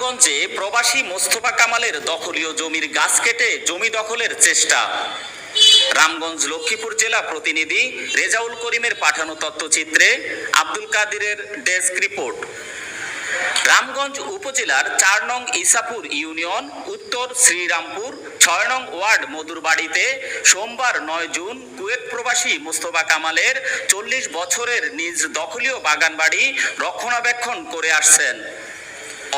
রামগঞ্জে প্রবাসী মোস্তফা কামালের দখলীয় জমির গাছ কেটে জমি দখলের চেষ্টা। রামগঞ্জ লক্ষ্মীপুর জেলা প্রতিনিধি রেজাউল করিমের পাঠানো তথ্যচিত্রে আব্দুল কাদিরের ডেস্ক রিপোর্ট। রামগঞ্জ উপজেলার ৪ নং ইসাপুর ইউনিয়ন উত্তর শ্রীরামপুর ৬ নং ওয়ার্ড মধুরবাড়িতে সোমবার ৯ জুন কুয়েত প্রবাসী মোস্তফা কামালের ৪০ বছরের নিজ দখলীয় বাগানবাড়ি রক্ষণাবেক্ষণ করে আসছেন।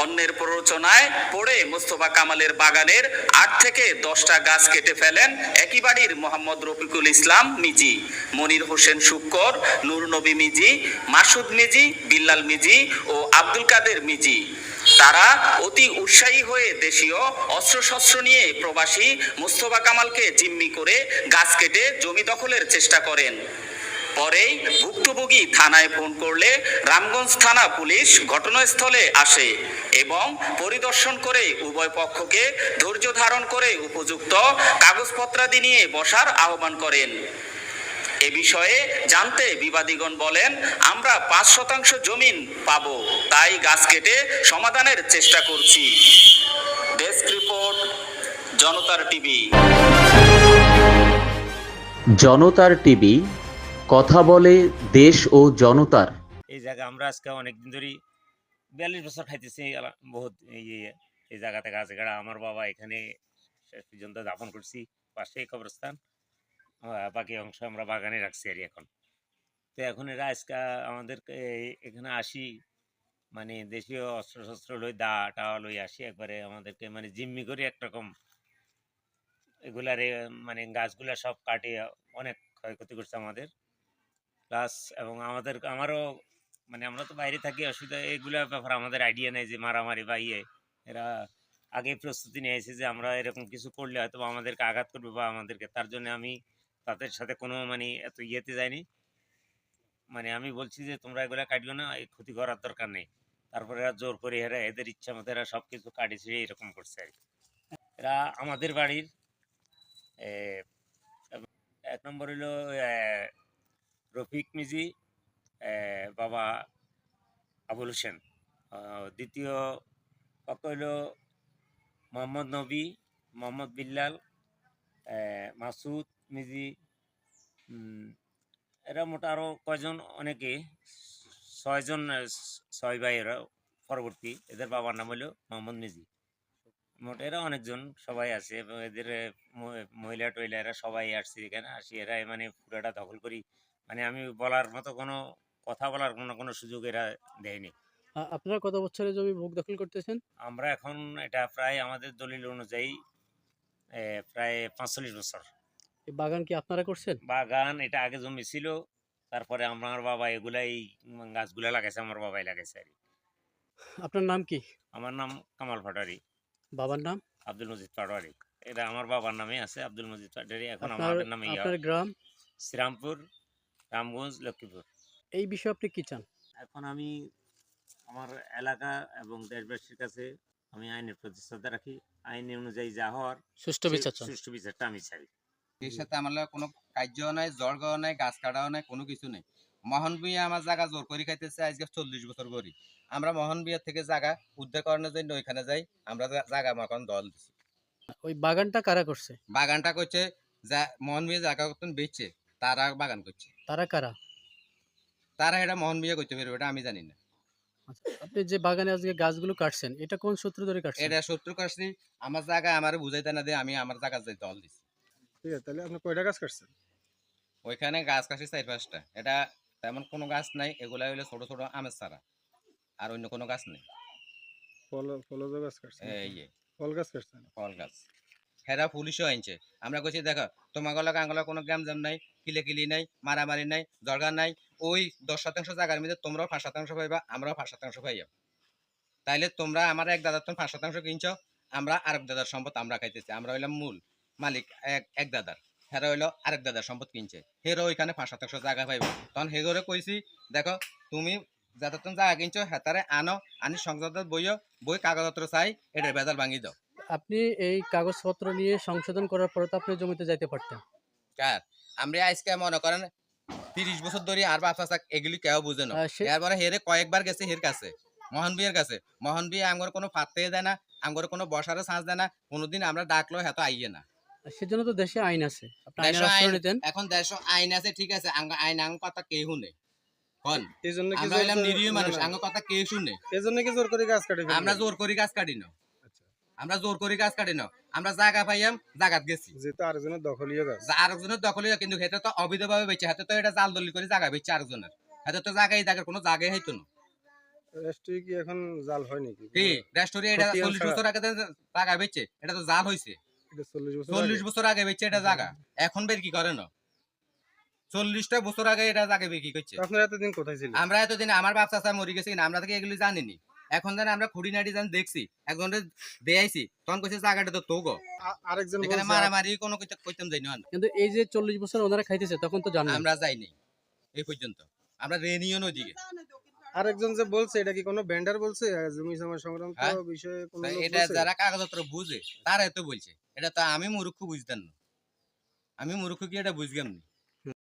অন্যের প্ররোচনায় পড়ে মোস্তফা কামালের বাগানের ৮ থেকে ১০টা গাছ কেটে ফেলেন একই বাড়ির মোহাম্মদ রফিকুল ইসলাম মিজি, মনির হোসেন শুক্কর, নূর নবী মিজি, মাসুদ মিজি, বিল্লাল মিজি ও আব্দুল কাদের মিজি। তারা অতি উৎসাহী হয়ে দেশীয় অস্ত্রশস্ত্র নিয়ে প্রবাসী মোস্তফা কামালকে জিম্মি করে গাছ কেটে জমি দখলের চেষ্টা করেন। পরেই ভুক্তভোগী থানায় ফোন করলে রামগঞ্জ থানা পুলিশ ঘটনাস্থলে আসে এবং পরিদর্শন করে উভয় পক্ষকে ধৈর্য ধারণ করে উপযুক্ত কাগজপত্রাদি নিয়ে বসার আহ্বান করেন। এ বিষয়ে জানতে বিবাদীগণ বলেন, আমরা ৫% জমিন পাব, তাই গাছ কেটে সমাধানের চেষ্টা করছি। ডেস্ক রিপোর্ট, জনতার টিভি। জনতার টিভি, কথা বলে দেশ ও জনতার। এই জায়গা আমরা আজকে অনেকদিন ধরেই ৪২ বছর খাইতেছি বহুত এই জায়গা থেকে আছে গাড়া। আমার বাবা এখানে শেষ পর্যন্ত দাফন করছি, পাশেই কবরস্থান, বাকি অংশ আমরা বাগানে রাখছি আর এখন। তো এখন এরা আজকে আমাদের এখানে আসি, মানে দেশীয় অস্ত্রশস্ত্র লই দা টা লই আসি, একবারে আমাদেরকে মানে জিম্মি করে একরকম এগুলারে মানে গাছগুলা সব কাটিয়ে অনেক ক্ষয়ক্ষতি করছে আমাদের প্লাস। এবং আমারও মানে আমরা তো বাইরে থাকি, অসুবিধা এগুলোর ব্যাপারে আমাদের আইডিয়া নেই যে মারামারি বা এরা আগে প্রস্তুতি নিয়েছে যে আমরা এরকম কিছু করলে হয়তো আমাদেরকে আঘাত করবে বা আমাদেরকে, তার জন্য আমি তাদের সাথে কোনো মানে এত ইয়েতে যাইনি। মানে আমি বলছি যে তোমরা এগুলো কাটবে না, এই ক্ষতি করার দরকার নেই। তারপরে এরা জোর করে এদের ইচ্ছা মতো এরা সব কিছু কাটি ছিঁড়ে এরকম করছে আর কি। এরা আমাদের বাড়ির ১ নম্বর হইলো রফিক মিজি, বাবা আবুল হোসেন, দ্বিতীয় পক্ষ হইল মোহাম্মদ নবী, মোহাম্মদ বিল্লাল, মাসুদ মিজি, এরা মোট আরও কয়জন অনেকে ৬ জন, ৬ ভাই এরা পরবর্তী। এদের বাবার নাম হলো মোহাম্মদ মিজি। মোট এরা অনেকজন সবাই আছে এবং এদের মহিলা টহিলা এরা সবাই আসছে এখানে। আসি এরা মানে পুরাটা দখল করি, মানে আমি বলার মতো কোনো কথা বলার কোনো সুযোগ এরা দেয়নি। আপনারা কত বছরের জমি ভোগ দখল করতেছেন? আমরা এখন এটা প্রায় আমাদের দলিল অনুযায়ী প্রায় ৪৫ বছর। এই বাগান কি আপনারা করছেন? বাগান এটা আগে জমি ছিল, তারপরে আমার বাবা এগুলাই গাছগুলা লাগাইছে, আমার বাবাই লাগাইছে আর কি। আপনার নাম কি? আমার নাম কামাল পাটোয়ারি। বাবার নাম? আব্দুল মজিদ পাটোয়ারি। এটা আমার বাবার নামে আছে, আব্দুল মজিদ পাটোয়ারি। এখন আপনার আমাদের নামে আপনার গ্রাম? শ্রীরামপুর, রামগঞ্জ, লক্ষ্মীপুর। এই বিষয়ে আপনি কি চান? এখন আমি আমার এলাকা এবং দেশবাসীর কাছে আমি আইনের প্রতিষ্ঠাতা রাখি। আইন অনুযায়ী যা হওয়ার সুষ্ঠু বিচার চান? সুষ্ঠু বিচারটা আমি চাই। এর সাথে আমার লগে কোনো কার্যও নাই, জড়গাও নাই, গাছ কাটাও নাই, কোনো কিছু নেই। মোহন ভূঁইয়া আমার জায়গা জোর করে খাইতেছে আজকে ৪০ বছর করি। আমরা মোহন ভূঁইয়া থেকে জায়গা উদ্ধার করানোর জন্য ওইখানে যাই, আমরা জায়গা এখন দল দিছি। ওই বাগানটা কারা করছে? বাগানটা করছে যা মোহন ভূঁইয়া জায়গা করতেন বেচছে, তারা বাগান করছে। তারা কারা? তারা এটা মোহন ভূঁইয়া করতে পারবে, এটা আমি জানি না। আচ্ছা, আপনি যে বাগানে আজকে গাছগুলো কাটছেন, এটা কোন সূত্র ধরে কাটছেন? এটা শত্রু কাটছি, আমার জায়গা আমার বুঝাইতে না দিয়ে আমি আমার জায়গা যাই দল দিছি। ঠিক আছে, তাহলে আপনি কয়টা গাছ কাটছেন? ওইখানে গাছ কাটছি ৪-৫টা। এটা তেমন কোনো গাছ নাই, এগুলা হইলে ছোট ছোট আমের চারা, আর অন্য কোনো গাছ নেই। ফলজ গাছ কাটছেন? এই ফল গাছ কাটছেন? ফল গাছ। হেরা পুলিশও আনছে। আমরা কইছি দেখো তোমাকে লাগা আঙ্গলা কোনো গ্যামজাম নাই, কিলি নাই, মারামারি নাই, দরকার নাই। ওই ১০% জায়গার মধ্যে তোমরাও ৫% পাইবা, আমরাও ৫% পাইয়া। তাইলে তোমরা আমার এক দাদার তো ৫% কিনছো, আমরা আরেক দাদার সম্পদ আমরা খাইতেছি। আমরা হইলাম মূল মালিক এক দাদার, হেরা হইলো আরেক দাদার সম্পদ কিনছে। হেরো ওইখানে ৫% জায়গা পাইবা। তখন হেগরে কইছি দেখো তুমি যাদের তুমি জায়গা কিনছো হেতারে আনো, আনি সংসদত বই কাগজপত্র চাই, এটার বেজাল ভাঙি দাও। আপনি এই কাগজপত্র নিয়ে সংশোধন করার পরে তো আপনি জমিতে যাইতে পারতেন। কার আমরা আজকে মনে করেন ৩০ বছর ধরে আর বাপা এগুলি কেউ বুঝে না। এরপরে হেরে কয়েকবার গেছে হের কাছে, মোহন বিয়ের কাছে মোহন বিয়ে আমার কোনো পাত্তে দেয় না, আমার কোনো বসারও চান্স দেয় না, কোনোদিন আমরা ডাকলো এত আইয়ে না। আর সেজন্য তো দেশে আইন আছে, আপনি আইনের দেশে আশ্রয় আইন নিতেন। এখন দেশ আইন আছে ঠিক আছে, আইন আঙ্গ কথা কে শুনে কোন? এই জন্য কি আমরা জোর হইলাম করে- নিরীহ না, মানুষ, না, আঙ্গ কথা কে শুনে? এই জন্য কি জোর করে গাছ কাটি ফেললেন? আমরা জোর করি গাছ কাটি না, আচ্ছা। আমরা জোর করি গাছ কাটি না, আমরা জায়গা পাইয়াম জায়গাত গেছি, যেহেতু আরেকজনের দখলীয় গাছ। আরেকজনের দখলে, কিন্তু হেতে তো অবৈধভাবে বেচে, হাতে তো এটা জাল দলি করে জায়গা বেচছে আরেকজনের, হাতে তো জায়গায় জায়গার কোনো জায়গায় হইতো না। রেস্টুরি কি এখন জাল হয় নাকি? কি রেস্টোরি এটা খতিয়ান 40 ছাড়া। বছর আগে জায়গা বেচছে, এটা তো জাল হইছে। এটা 40 বছর 40 আগে? বছর আগে বেচছে এটা জায়গা, এখন বের কি করে না? 40টা বছর আগে এটা জায়গা বিক্রি করছে। তো আপনারা এতদিন কোথায় ছিলেন? আমরা এতদিন আমার বাপ চাচা মরে গেছে কিনা আমরা থেকে এগুলি জানিনি, এখন জানি আমরা খুঁটিনাটি জানি দেখছি, একজনের দেয়াইছি তখন কইছে জায়গাটা তো তোগো, আরেকজন এখানে বলছে মারামারি কোনো কইতাম যাই না, কিন্তু এই যে 40 বছর ওনারা খাইতেছে তখন তো জানেন। আমরা যাইনি এই পর্যন্ত, আমরা রেনিয়ন ওইদিকে। আরেকজন যে বলছে এটা কি কোনো ভেন্ডার বলছে জমি জমা সংক্রান্ত হ্যাঁ? বিষয়ে কোনো তাই লোক এটা বলছে? যারা কাগজপত্র বুঝে তারা তো বলছে, এটা তো আমি মূর্খ বুঝতাম না, আমি মূর্খ কি এটা বুঝলাম না।